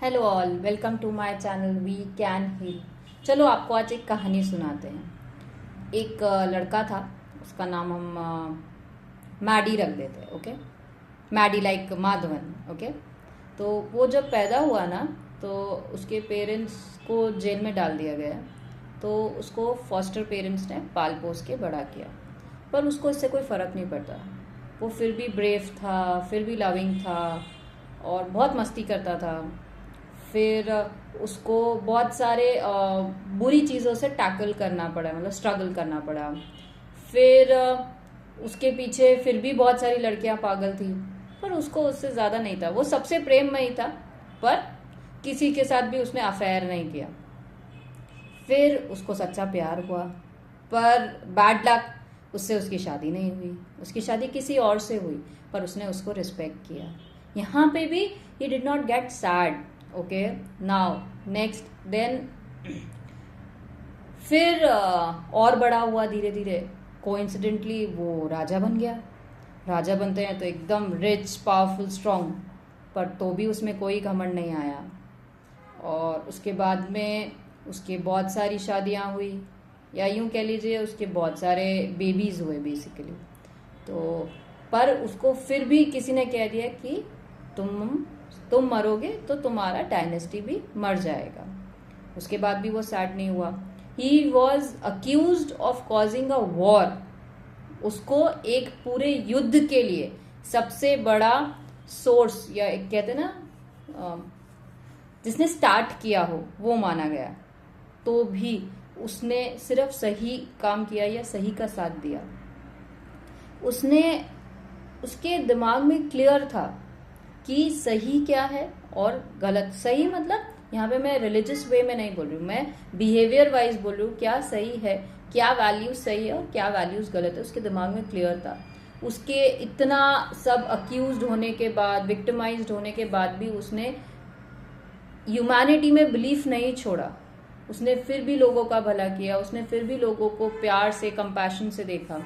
Hello all, welcome to my channel we can heal. चलो आपको आज एक कहानी सुनाते हैं। एक लड़का था, उसका नाम हम मैडी रख देते हैं। Okay, Maddy like Madhavan. Okay, तो वो जब पैदा हुआ ना, तो उसके पेरेंट्स को जेल में डाल दिया गया। तो उसको फॉस्टर पेरेंट्स ने पाल पोस के बड़ा किया, पर उसको इससे कोई फ़र्क नहीं पड़ता। वो फिर भी ब्रेव था, फिर भी लविंग था और बहुत मस्ती करता था। फिर उसको बहुत सारे बुरी चीज़ों से टैकल करना पड़ा, मतलब स्ट्रगल करना पड़ा। फिर उसके पीछे फिर भी बहुत सारी लड़कियां पागल थी, पर उसको उससे ज़्यादा नहीं था। वो सबसे प्रेममयी था, पर किसी के साथ भी उसने अफेयर नहीं किया। फिर उसको सच्चा प्यार हुआ, पर बैड लक, उससे उसकी शादी नहीं हुई। उसकी शादी किसी और से हुई, पर उसने उसको रिस्पेक्ट किया। यहाँ पे भी he did not get sad. Okay, now next then फिर और बड़ा हुआ धीरे धीरे। कोइंसिडेंटली वो राजा बन गया। राजा बनते हैं तो एकदम रिच, पावरफुल, स्ट्रांग, पर तो भी उसमें कोई घमंड नहीं आया। और उसके बाद में उसके बहुत सारी शादियां हुई, या यूं कह लीजिए उसके बहुत सारे बेबीज हुए बेसिकली। तो पर उसको फिर भी किसी ने कह दिया कि तुम मरोगे तो तुम्हारा डायनेस्टी भी मर जाएगा। उसके बाद भी वो सैड नहीं हुआ। He was accused of causing a war. उसको एक पूरे युद्ध के लिए सबसे बड़ा सोर्स, या एक कहते ना जिसने स्टार्ट किया हो, वो माना गया। तो भी उसने सिर्फ सही काम किया या सही का साथ दिया। उसने उसके दिमाग में क्लियर था कि सही क्या है और गलत। सही मतलब यहाँ पे मैं रिलीजियस वे में नहीं बोल रही हूँ, मैं बिहेवियर वाइज बोल रही हूँ। क्या सही है, क्या वैल्यूज सही है और क्या वैल्यूज गलत है, उसके दिमाग में क्लियर था। उसके इतना सब अक्यूज्ड होने के बाद, विक्टिमाइज्ड होने के बाद भी उसने ह्यूमैनिटी में बिलीफ नहीं छोड़ा। उसने फिर भी लोगों का भला किया, उसने फिर भी लोगों को प्यार से, कंपैशन से देखा।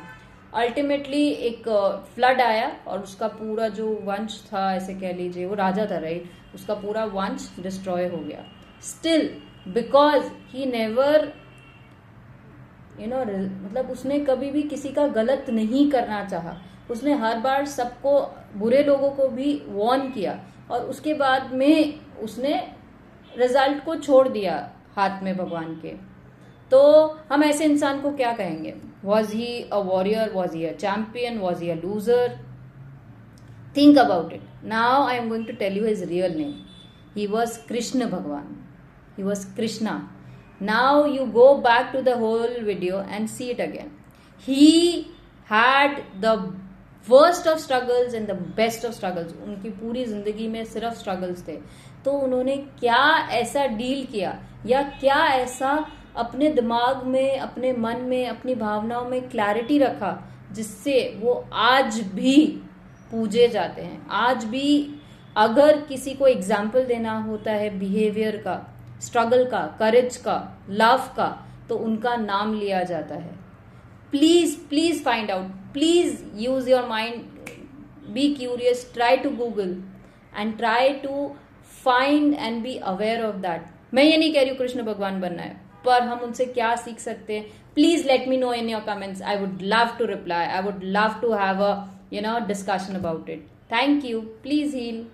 अल्टीमेटली एक फ्लड आया और उसका पूरा जो वंश था, ऐसे कह लीजिए, वो राजा था राइट, उसका पूरा वंश डिस्ट्रॉय हो गया। स्टिल बिकॉज ही नेवर मतलब उसने कभी भी किसी का गलत नहीं करना चाहा। उसने हर बार सबको, बुरे लोगों को भी वॉर्न किया, और उसके बाद में उसने रिजल्ट को छोड़ दिया हाथ में भगवान के। तो हम ऐसे इंसान को क्या कहेंगे? Was he a warrior? Was he a champion? Was he a loser? Think about it. Now I am going to tell you his real name. He was Krishna भगवान। He was Krishna. नाउ you go back to the whole video and see it again. He had the worst of struggles and the best of struggles. उनकी पूरी जिंदगी में सिर्फ struggles थे। तो उन्होंने क्या ऐसा डील किया, या क्या ऐसा अपने दिमाग में, अपने मन में, अपनी भावनाओं में क्लैरिटी रखा, जिससे वो आज भी पूजे जाते हैं। आज भी अगर किसी को एग्जाम्पल देना होता है बिहेवियर का, स्ट्रगल का, करेज का, लव का, तो उनका नाम लिया जाता है। Please please find out, please use your mind, be curious, try to Google and try to find and be aware of that. मैं ये नहीं कह रही हूँ कृष्ण भगवान बनना है, पर हम उनसे क्या सीख सकते हैं? Please let me know in your comments. I would love to reply. I would love to have a discussion about it. Thank you. Please heal.